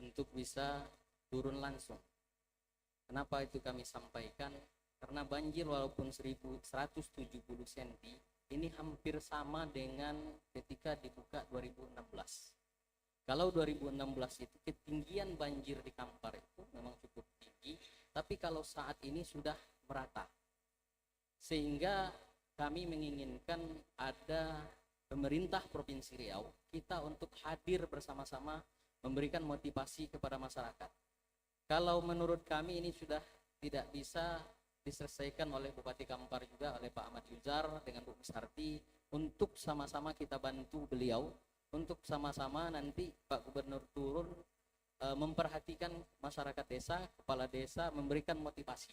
untuk bisa turun langsung. Kenapa itu kami sampaikan? Karena banjir walaupun 1.170 cm ini hampir sama dengan ketika dibuka 2016. Kalau 2016 itu ketinggian banjir di Kampar itu memang cukup tinggi, tapi kalau saat ini sudah merata. Sehingga kami menginginkan ada pemerintah Provinsi Riau kita untuk hadir bersama-sama memberikan motivasi kepada masyarakat. Kalau menurut kami ini sudah tidak bisa diselesaikan oleh Bupati Kampar juga, oleh Pak Ahmad Yuzar dengan Bu Misarti, untuk sama-sama kita bantu beliau untuk sama-sama nanti Pak Gubernur turun memperhatikan masyarakat desa, kepala desa, memberikan motivasi.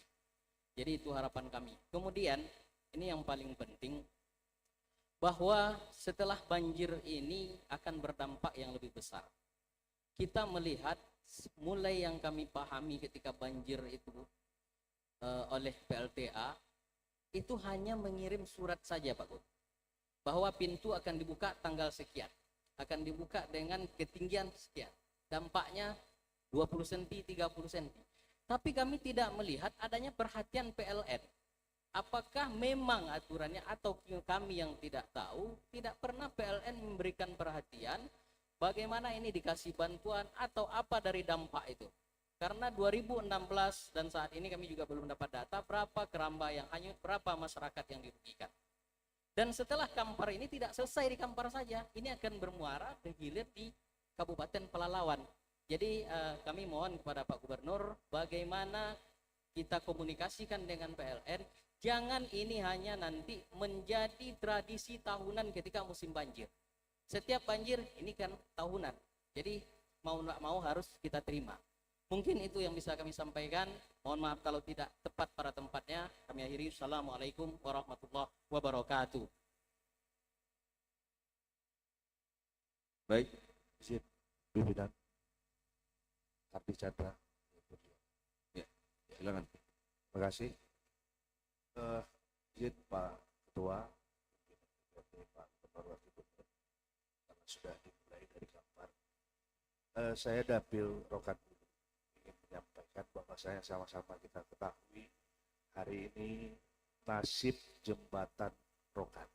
Jadi itu harapan kami. Kemudian ini yang paling penting, bahwa setelah banjir ini akan berdampak yang lebih besar. Kita melihat mulai yang kami pahami ketika banjir itu oleh PLTA itu hanya mengirim surat saja Pak Gub, bahwa pintu akan dibuka tanggal sekian, akan dibuka dengan ketinggian sekian, dampaknya 20 cm, 30 cm. Tapi kami tidak melihat adanya perhatian PLN. Apakah memang aturannya atau kami yang tidak tahu, tidak pernah PLN memberikan perhatian bagaimana ini dikasih bantuan atau apa dari dampak itu. Karena 2016 dan saat ini kami juga belum dapat data berapa keramba yang hanyut, berapa masyarakat yang dirugikan. Dan setelah Kampar ini tidak selesai di Kampar saja, ini akan bermuara bergilir di Kabupaten Pelalawan. Jadi kami mohon kepada Pak Gubernur bagaimana kita komunikasikan dengan PLN, jangan ini hanya nanti menjadi tradisi tahunan ketika musim banjir. Setiap banjir ini kan tahunan, jadi mau nggak mau harus kita terima. Mungkin itu yang bisa kami sampaikan. Mohon maaf kalau tidak tepat pada tempatnya. Kami akhiri. Assalamualaikum warahmatullahi wabarakatuh. baik Izin pimpinan Ardi Chandra. ya, silakan. Terima kasih. Izin Pak Ketua, Pak Ketua Gubernur, karena sudah dimulai dari Kampar. Saya Dapil Rokan ingin menyampaikan bahwa saya sama-sama kita ketahui hari ini nasib jembatan Rokan.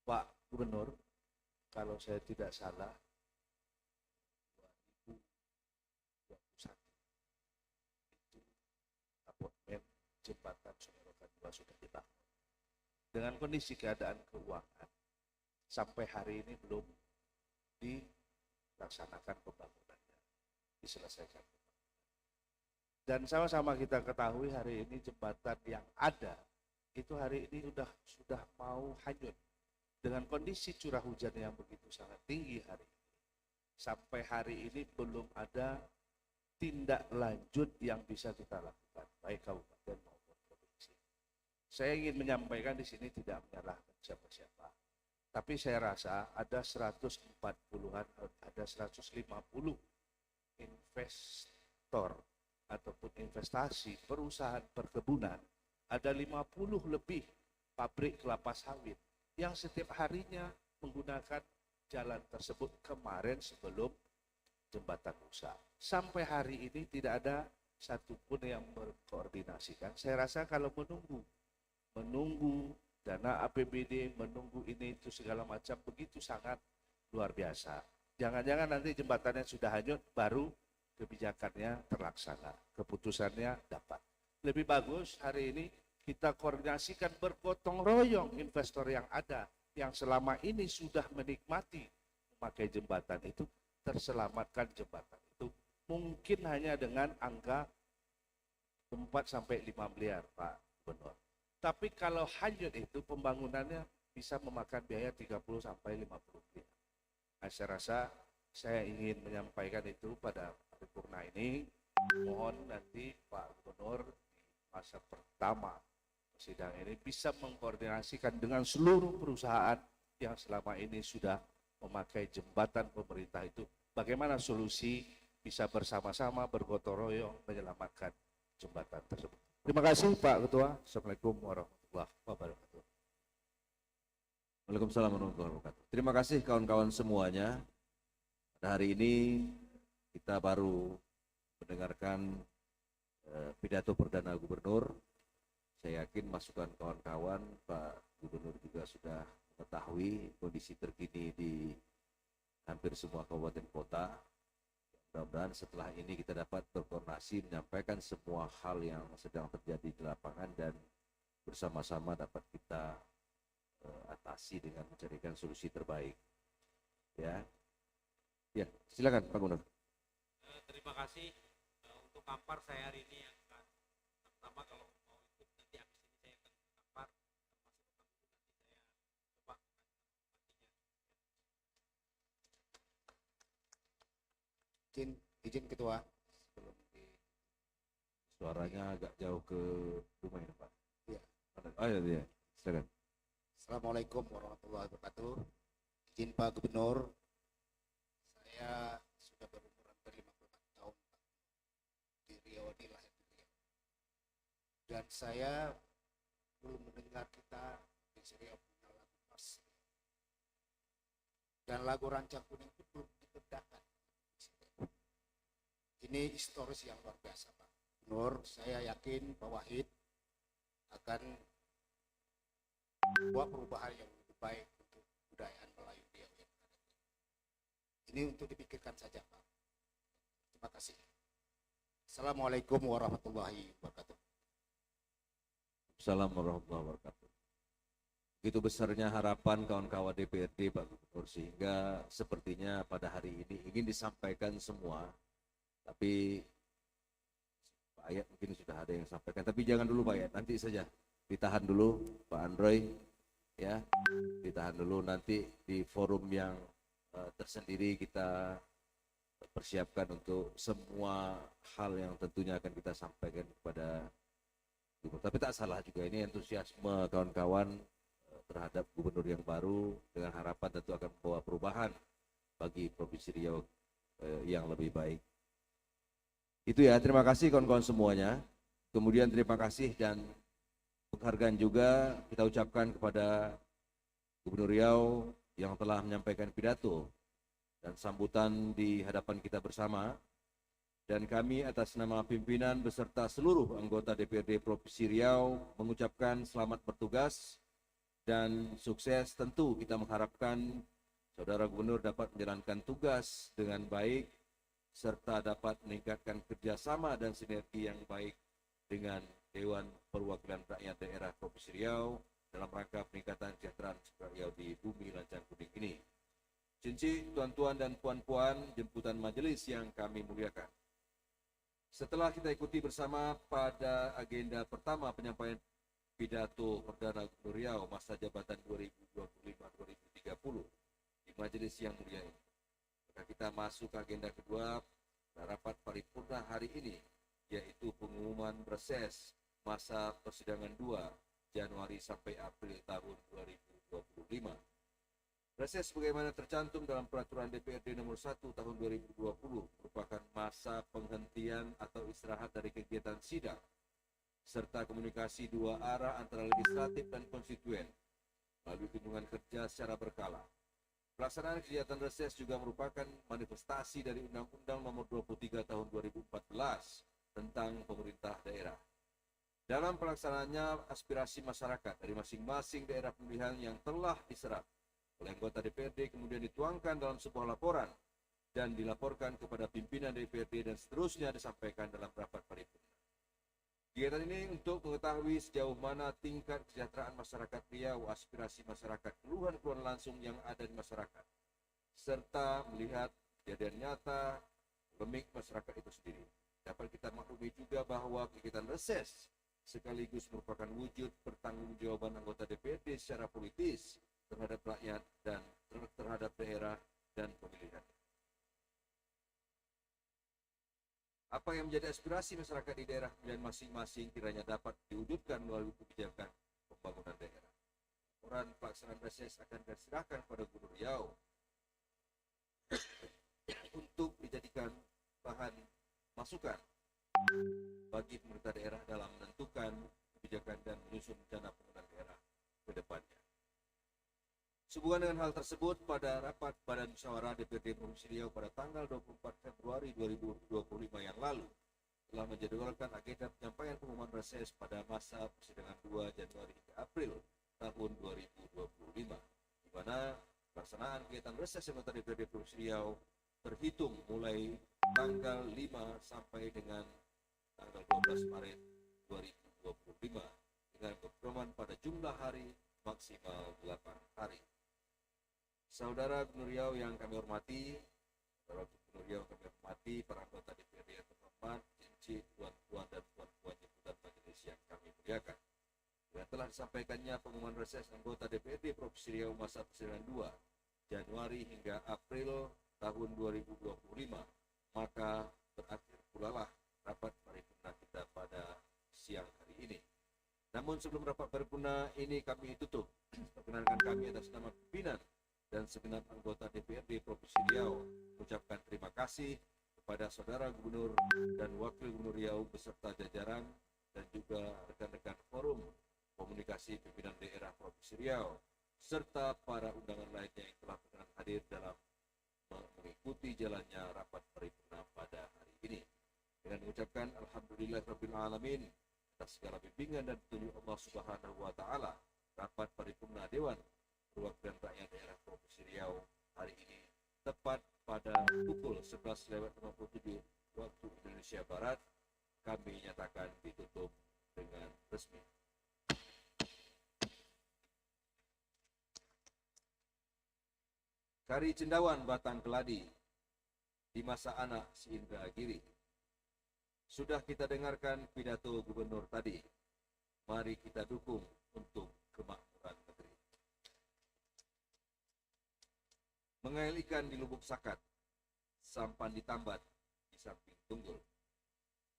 Pak Gubernur, kalau saya tidak salah 2021 itu abonmen jembatan Sungai Rokan 2 sudah dibangun. Dengan kondisi keadaan keuangan sampai hari ini belum dilaksanakan pembangunannya, diselesaikan. Dan sama-sama kita ketahui hari ini jembatan yang ada itu hari ini sudah mau hanyut. Dengan kondisi curah hujan yang begitu sangat tinggi hari ini, sampai hari ini belum ada tindak lanjut yang bisa kita lakukan, baik kabupaten maupun provinsi. Saya ingin menyampaikan di sini tidak menyalahkan siapa-siapa, tapi saya rasa ada 140-an, ada 150 investor ataupun investasi perusahaan perkebunan ada 50 lebih pabrik kelapa sawit yang setiap harinya menggunakan jalan tersebut kemarin sebelum jembatan rusak. Sampai hari ini tidak ada satupun yang berkoordinasikan. Saya rasa kalau menunggu dana APBD, menunggu ini itu segala macam begitu sangat luar biasa. Jangan-jangan nanti jembatannya sudah hanyut baru kebijakannya terlaksana, keputusannya dapat. Lebih bagus hari ini kita koordinasikan bergotong royong investor yang ada, yang selama ini sudah menikmati memakai jembatan itu, terselamatkan jembatan itu. Mungkin hanya dengan angka 4 sampai 5 miliar Pak Gubernur. Tapi kalau hanyut itu pembangunannya bisa memakan biaya 30 sampai 50 miliar. Nah, saya rasa saya ingin menyampaikan itu pada paripurna ini. Mohon nanti Pak Gubernur di masa pertama sidang ini bisa mengkoordinasikan dengan seluruh perusahaan yang selama ini sudah memakai jembatan pemerintah itu. Bagaimana solusi bisa bersama-sama bergotong royong menyelamatkan jembatan tersebut. Terima kasih Pak Ketua. Assalamualaikum warahmatullahi wabarakatuh. Waalaikumsalam warahmatullahi wabarakatuh. Terima kasih kawan-kawan semuanya. Pada hari ini kita baru mendengarkan pidato Perdana Gubernur. Saya yakin masukan kawan-kawan, Pak Gubernur juga sudah mengetahui kondisi terkini di hampir semua kabupaten kota. Mudah-mudahan setelah ini kita dapat berkoordinasi menyampaikan semua hal yang sedang terjadi di lapangan dan bersama-sama dapat kita atasi dengan mencarikan solusi terbaik. Ya, silakan Pak Gubernur. Terima kasih untuk Kampar saya hari ini yang akan pertama kalau mau ikut nanti habis ini saya akan ke Kampar masuk ke Kampar nanti saya coba Izin Ketua. Sebelum suaranya agak jauh ke rumah ini Pak. Iya. Oh iya, silakan. Assalamualaikum warahmatullahi wabarakatuh. Izin Pak Gubernur, saya sudah berumur hampir 54 tahun di Riau, di lahir di Riau. Dan saya belum mendengar kita di Riau punya lagu Mars. Dan lagu Rancang Kuning itu belum dibedakan. Ini historis yang luar biasa Pak Gubernur. Saya yakin Pak Wahid akan membuat perubahan yang lebih baik untuk kebudayaan Melayu Riau yang ada. Ini untuk dipikirkan saja Pak. Terima kasih. Assalamualaikum warahmatullahi wabarakatuh. Assalamualaikum warahmatullahi wabarakatuh. Begitu besarnya harapan kawan-kawan DPRD Pak Gubernur, sehingga sepertinya pada hari ini ingin disampaikan semua. Tapi Pak Ayat mungkin sudah ada yang sampaikan, tapi jangan dulu Pak Ayat, nanti saja ditahan dulu Pak Androy, ya ditahan dulu, nanti di forum yang tersendiri kita persiapkan untuk semua hal yang tentunya akan kita sampaikan kepada Gubernur. Tapi tak salah juga ini antusiasme kawan-kawan terhadap Gubernur yang baru dengan harapan tentu akan membawa perubahan bagi Provinsi Riau yang lebih baik. Itu ya, terima kasih kawan-kawan semuanya. Kemudian terima kasih dan penghargaan juga kita ucapkan kepada Gubernur Riau yang telah menyampaikan pidato dan sambutan di hadapan kita bersama. Dan kami atas nama pimpinan beserta seluruh anggota DPRD Provinsi Riau mengucapkan selamat bertugas dan sukses. Tentu kita mengharapkan Saudara Gubernur dapat menjalankan tugas dengan baik serta dapat meningkatkan kerjasama dan sinergi yang baik dengan Dewan Perwakilan Rakyat Daerah Provinsi Riau dalam rangka peningkatan kesejahteraan Riau di bumi Lancang Kuning ini. Cincin, tuan-tuan dan puan-puan, jemputan majelis yang kami muliakan. Setelah kita ikuti bersama pada agenda pertama penyampaian pidato Perdana Gubernur Riau masa jabatan 2025-2030 di majelis yang mulia ini, maka kita masuk ke agenda kedua rapat paripurna hari ini, yaitu pengumuman reses masa persidangan 2 Januari sampai April tahun 2025. Reses sebagaimana tercantum dalam peraturan DPRD nomor 1 tahun 2020 merupakan masa penghentian atau istirahat dari kegiatan sidang serta komunikasi dua arah antara legislatif dan konstituen melalui kunjungan kerja secara berkala. Pelaksanaan kegiatan reses juga merupakan manifestasi dari Undang-Undang Nomor 23 Tahun 2014 tentang pemerintah daerah. Dalam pelaksanaannya, aspirasi masyarakat dari masing-masing daerah pemilihan yang telah diserap oleh anggota DPRD kemudian dituangkan dalam sebuah laporan dan dilaporkan kepada pimpinan DPRD dan seterusnya disampaikan dalam rapat paripurna. Kegiatan ini untuk mengetahui sejauh mana tingkat kesejahteraan masyarakat Riau, aspirasi masyarakat, keluhan-keluhan langsung yang ada di masyarakat, serta melihat kejadian nyata polemik masyarakat itu sendiri. Dapat kita maklumi juga bahwa kegiatan reses sekaligus merupakan wujud pertanggungjawaban anggota DPRD secara politis terhadap rakyat dan terhadap daerah dan pemilihan. Apa yang menjadi aspirasi masyarakat di daerah pemilihan masing-masing kiranya dapat diwujudkan melalui kebijakan pembangunan daerah. Laporan pelaksanaan reses akan diserahkan kepada Gubernur Riau untuk dijadikan bahan masukan bagi pemerintah daerah dalam menentukan kebijakan dan menyusun rencana pembangunan daerah ke depannya. Sehubungan dengan hal tersebut, pada rapat Badan Musyawarah DPRD Provinsi Riau pada tanggal 24 Februari 2025 yang lalu telah menjadwalkan agenda penyampaian pengumuman reses pada masa persidangan 2 Januari hingga April tahun 2025, di mana pelaksanaan kegiatan reses anggota DPRD Provinsi Riau terhitung mulai tanggal 5 sampai dengan tanggal 12 Maret 2025 dengan berpedoman pada jumlah hari maksimal 8 hari. Saudara Gubernur Riau yang kami hormati, para anggota DPRD yang terhormat, cincin, tuan-tuan dan puan-puan jemputan majelis yang kami muliakan. Dengan telah disampaikannya pengumuman reses anggota DPRD Provinsi Riau masa persidangan 2 Januari hingga April tahun 2025, maka berakhir pula lah rapat paripurna kita pada siang hari ini. Namun sebelum rapat paripurna ini kami tutup, perkenalkan kami atas nama pimpinan dan segenap anggota DPRD Provinsi Riau mengucapkan terima kasih kepada Saudara Gubernur dan Wakil Gubernur Riau beserta jajaran dan juga rekan-rekan forum komunikasi pimpinan daerah Provinsi Riau serta para undangan lainnya yang telah berkenan hadir dalam mengikuti jalannya rapat paripurna pada hari ini. Dengan mengucapkan Alhamdulillahirabbil alamin atas segala bimbingan dan petunjuk Allah Subhanahu wa taala, rapat paripurna Dewan Perwakilan Rakyat Daerah Provinsi Riau hari ini tepat pada pukul 11.57 waktu Indonesia Barat kami nyatakan ditutup dengan resmi. Kari Cendawan Batang Keladi di masa anak si Indragiri. Sudah kita dengarkan pidato gubernur tadi. Mari kita dukung untuk kemakmuran negeri. Mengail ikan di lubuk sakat, sampan ditambat di samping tunggul.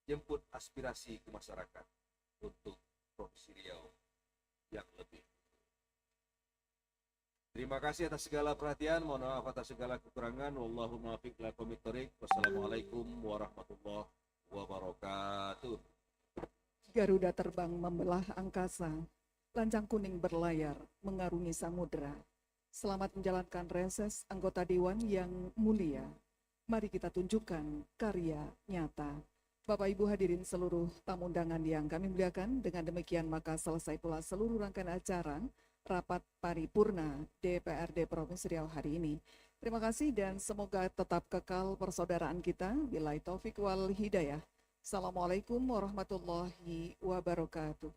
Jemput aspirasi ke masyarakat untuk Provinsi Riau yang lebih. Terima kasih atas segala perhatian, mohon maaf atas segala kekurangan. Wallahu muwaffiq ila aqwamit thoriq. Wassalamualaikum warahmatullahi wabarakatuh. Garuda terbang membelah angkasa, lancang kuning berlayar mengarungi samudera. Selamat menjalankan reses anggota Dewan yang mulia. Mari kita tunjukkan karya nyata. Bapak Ibu hadirin seluruh tamu undangan yang kami muliakan, dengan demikian maka selesai pula seluruh rangkaian acara rapat paripurna DPRD Provinsi Riau hari ini. Terima kasih dan semoga tetap kekal persaudaraan kita. Billahi taufik wal hidayah. Assalamualaikum warahmatullahi wabarakatuh.